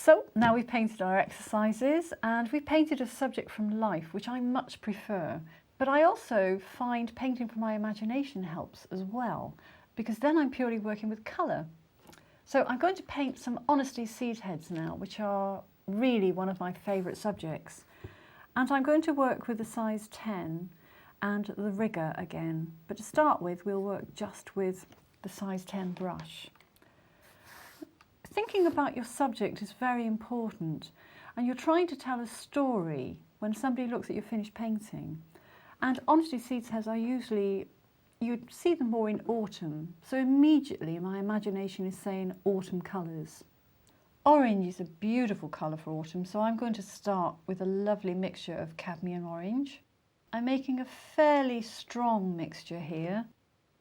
So now we've painted our exercises and we've painted a subject from life, which I much prefer. But I also find painting from my imagination helps as well, because then I'm purely working with colour. So I'm going to paint some honesty seed heads now, which are really one of my favourite subjects. And I'm going to work with the size 10 and the rigger again. But to start with, we'll work just with the size 10 brush. Thinking about your subject is very important, and you're trying to tell a story when somebody looks at your finished painting. And honesty seed heads are usually, you'd see them more in autumn, so immediately my imagination is saying autumn colours. Orange is a beautiful colour for autumn, so I'm going to start with a lovely mixture of cadmium orange. I'm making a fairly strong mixture here.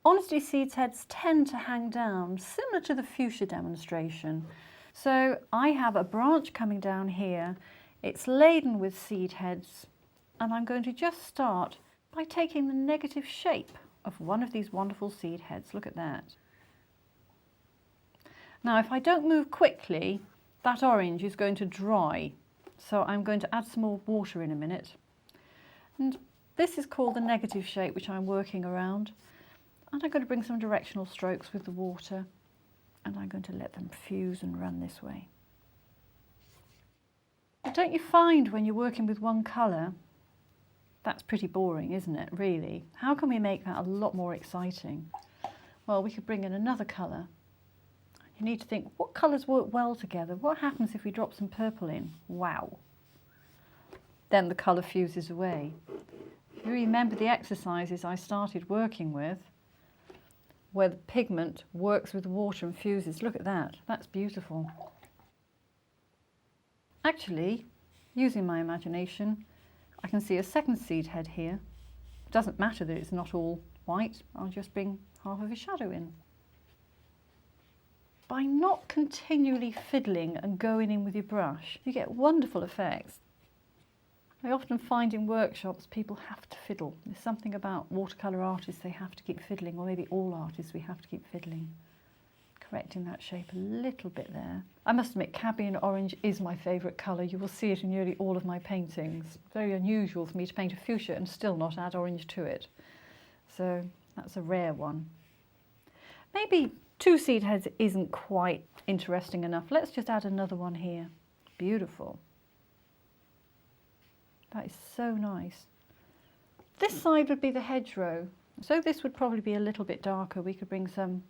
Honesty seed heads tend to hang down, similar to the fuchsia demonstration. So I have a branch coming down here. It's laden with seed heads, and I'm going to just start by taking the negative shape of one of these wonderful seed heads. Look at that. Now, if I don't move quickly, that orange is going to dry. So I'm going to add some more water in a minute. And this is called the negative shape, which I'm working around. And I'm going to bring some directional strokes with the water, and I'm going to let them fuse and run this way. But don't you find when you're working with one colour, that's pretty boring, isn't it, really? How can we make that a lot more exciting? Well, we could bring in another colour. You need to think, what colours work well together? What happens if we drop some purple in? Wow! Then the colour fuses away. You remember the exercises I started working with, where the pigment works with water and fuses. Look at that, that's beautiful. Actually, using my imagination, I can see a second seed head here. It doesn't matter that it's not all white, I'll just bring half of a shadow in. By not continually fiddling and going in with your brush, you get wonderful effects. I often find in workshops people have to fiddle. There's something about watercolour artists, they have to keep fiddling, or maybe all artists, we have to keep fiddling. Correcting that shape a little bit there. I must admit, cadmium orange is my favourite colour. You will see it in nearly all of my paintings. Very unusual for me to paint a fuchsia and still not add orange to it. So that's a rare one. Maybe 2 seed heads isn't quite interesting enough. Let's just add another one here. Beautiful. That is so nice. This side would be the hedgerow, so this would probably be a little bit darker. We could bring some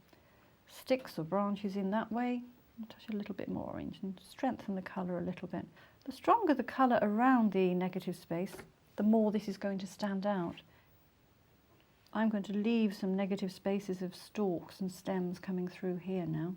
sticks or branches in that way, and touch a little bit more orange and strengthen the colour a little bit. The stronger the colour around the negative space, the more this is going to stand out. I'm going to leave some negative spaces of stalks and stems coming through here now.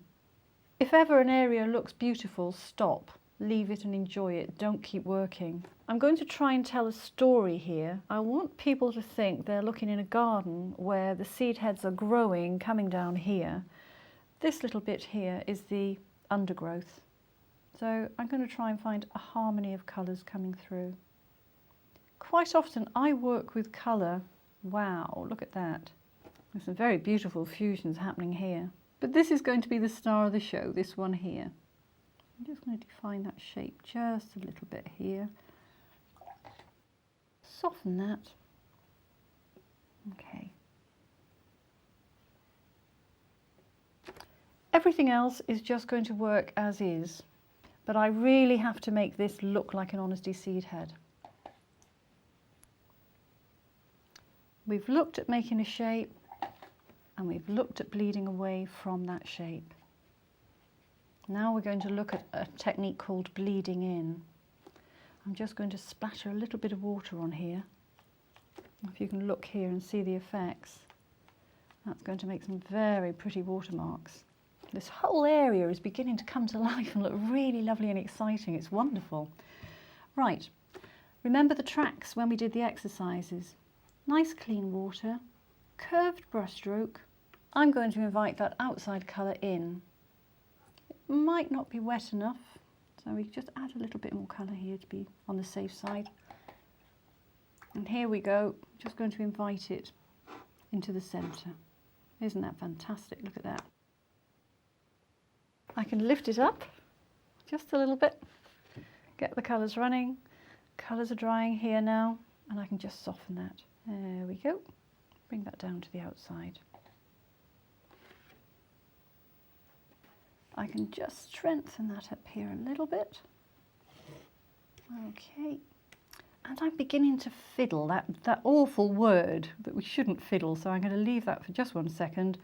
If ever an area looks beautiful, stop. Leave it and enjoy it. Don't keep working. I'm going to try and tell a story here. I want people to think they're looking in a garden where the seed heads are growing, coming down here. This little bit here is the undergrowth. So I'm going to try and find a harmony of colours coming through. Quite often I work with colour. Wow, look at that. There's some very beautiful fusions happening here. But this is going to be the star of the show, this one here. I'm just going to define that shape just a little bit here. Soften that. Okay. Everything else is just going to work as is, but I really have to make this look like an honesty seed head. We've looked at making a shape, and we've looked at bleeding away from that shape. Now we're going to look at a technique called bleeding in. I'm just going to splatter a little bit of water on here. If you can look here and see the effects, that's going to make some very pretty watermarks. This whole area is beginning to come to life and look really lovely and exciting. It's wonderful. Right, remember the tracks when we did the exercises. Nice clean water, curved brush stroke. I'm going to invite that outside colour in. It might not be wet enough, so we just add a little bit more colour here to be on the safe side. And here we go, just going to invite it into the centre. Isn't that fantastic? Look at that. I can lift it up just a little bit. Get the colours running. Colours are drying here now, and I can just soften that. There we go. Bring that down to the outside. I can just strengthen that up here a little bit. Okay. And I'm beginning to fiddle, that awful word that we shouldn't fiddle, so I'm going to leave that for just 1 second.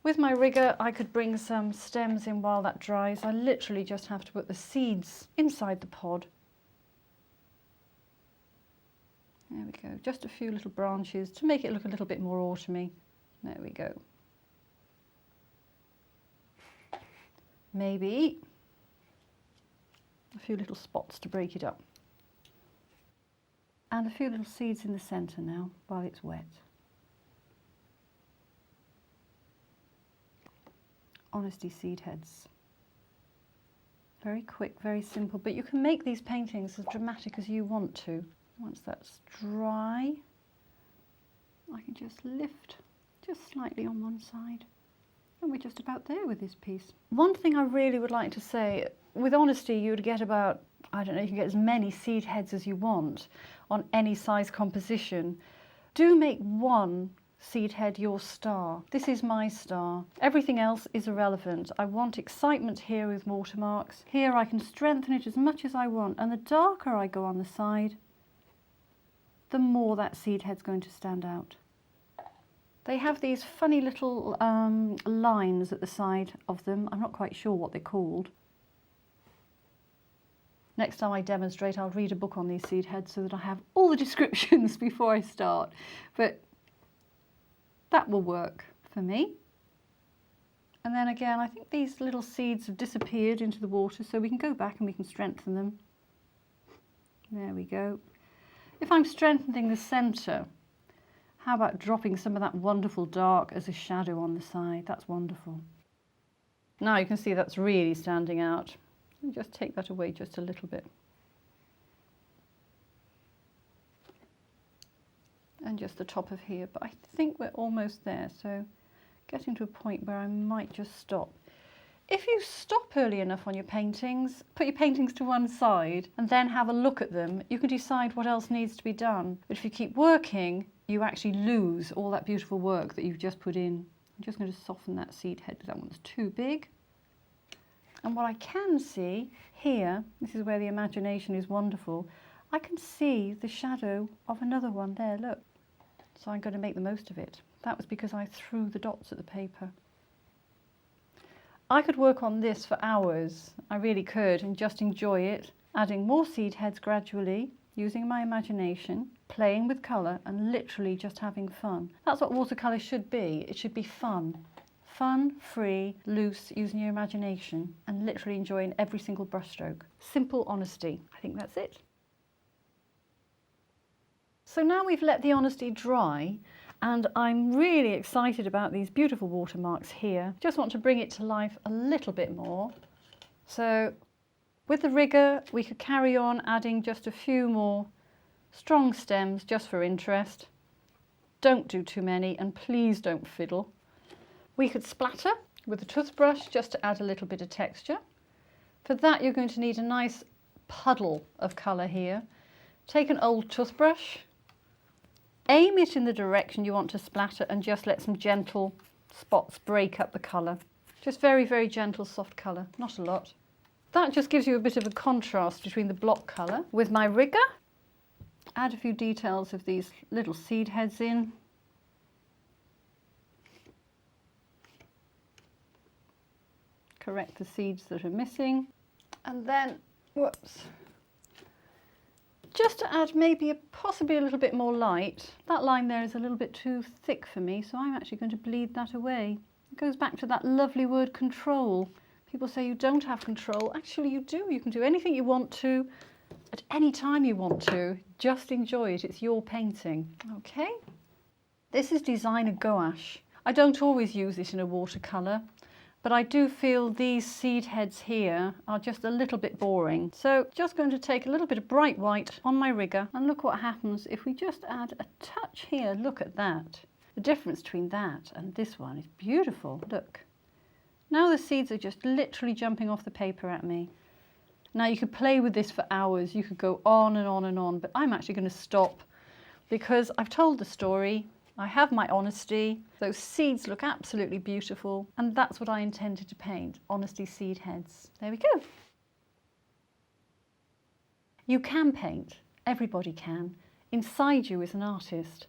With my rigger, I could bring some stems in while that dries. I literally just have to put the seeds inside the pod. There we go, just a few little branches to make it look a little bit more autumny. There we go. Maybe a few little spots to break it up. And a few little seeds in the centre now while it's wet. Honesty seed heads. Very quick, very simple, but you can make these paintings as dramatic as you want to. Once that's dry, I can just lift just slightly on one side. And we're just about there with this piece. One thing I really would like to say, with Honesty you would get about, I don't know, you can get as many seed heads as you want on any size composition. Do make one seed head your star. This is my star. Everything else is irrelevant. I want excitement here with watermarks. Here I can strengthen it as much as I want, and the darker I go on the side, the more that seed head's going to stand out. They have these funny little lines at the side of them. I'm not quite sure what they're called. Next time I demonstrate, I'll read a book on these seed heads so that I have all the descriptions before I start. But that will work for me. And then again, I think these little seeds have disappeared into the water, so we can go back and we can strengthen them. There we go. If I'm strengthening the centre, how about dropping some of that wonderful dark as a shadow on the side? That's wonderful. Now you can see that's really standing out. And just take that away just a little bit. And just the top of here, but I think we're almost there, so getting to a point where I might just stop. If you stop early enough on your paintings, put your paintings to one side and then have a look at them, you can decide what else needs to be done. But if you keep working, you actually lose all that beautiful work that you've just put in. I'm just going to soften that seed head because that one's too big. And what I can see here, this is where the imagination is wonderful, I can see the shadow of another one there, look. So I'm going to make the most of it. That was because I threw the dots at the paper. I could work on this for hours, I really could, and just enjoy it, adding more seed heads gradually, using my imagination, playing with colour and literally just having fun. That's what watercolour should be. It should be fun. Fun, free, loose, using your imagination and literally enjoying every single brushstroke. Simple honesty. I think that's it. So now we've let the honesty dry, and I'm really excited about these beautiful watermarks here. Just want to bring it to life a little bit more. So with the rigger, we could carry on adding just a few more strong stems just for interest. Don't do too many, and please don't fiddle. We could splatter with a toothbrush just to add a little bit of texture. For that, you're going to need a nice puddle of colour here. Take an old toothbrush, aim it in the direction you want to splatter, and just let some gentle spots break up the colour. Just very, very gentle, soft colour, not a lot. That just gives you a bit of a contrast between the block colour. With my rigger, add a few details of these little seed heads in. Correct the seeds that are missing. And then, whoops, just to add maybe possibly a little bit more light. That line there is a little bit too thick for me, so I'm actually going to bleed that away. It goes back to that lovely word control. People say you don't have control. Actually you do. You can do anything you want to at any time you want to. Just enjoy it. It's your painting. Okay. This is designer gouache. I don't always use it in a watercolour, but I do feel these seed heads here are just a little bit boring. So just going to take a little bit of bright white on my rigger, and look what happens if we just add a touch here. Look at that. The difference between that and this one is beautiful. Look. Now the seeds are just literally jumping off the paper at me. Now you could play with this for hours, you could go on and on and on, but I'm actually going to stop because I've told the story, I have my honesty. Those seeds look absolutely beautiful, and that's what I intended to paint, honesty seed heads. There we go. You can paint, everybody can. Inside you is an artist.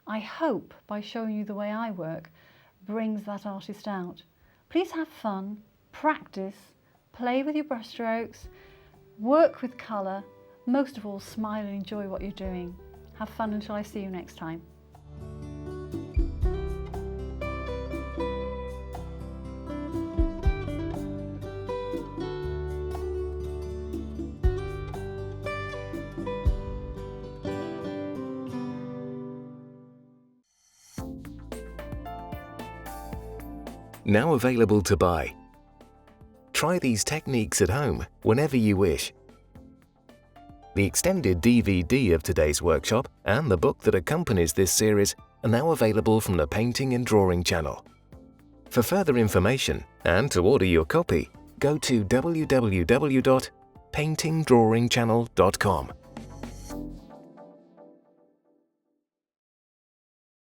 I hope by showing you the way I work brings that artist out. Please have fun, practice, play with your brushstrokes, work with colour, most of all smile and enjoy what you're doing. Have fun until I see you next time. Now available to buy. Try these techniques at home whenever you wish. The extended DVD of today's workshop and the book that accompanies this series are now available from the Painting and Drawing channel. For further information and to order your copy, go to www.paintingdrawingchannel.com.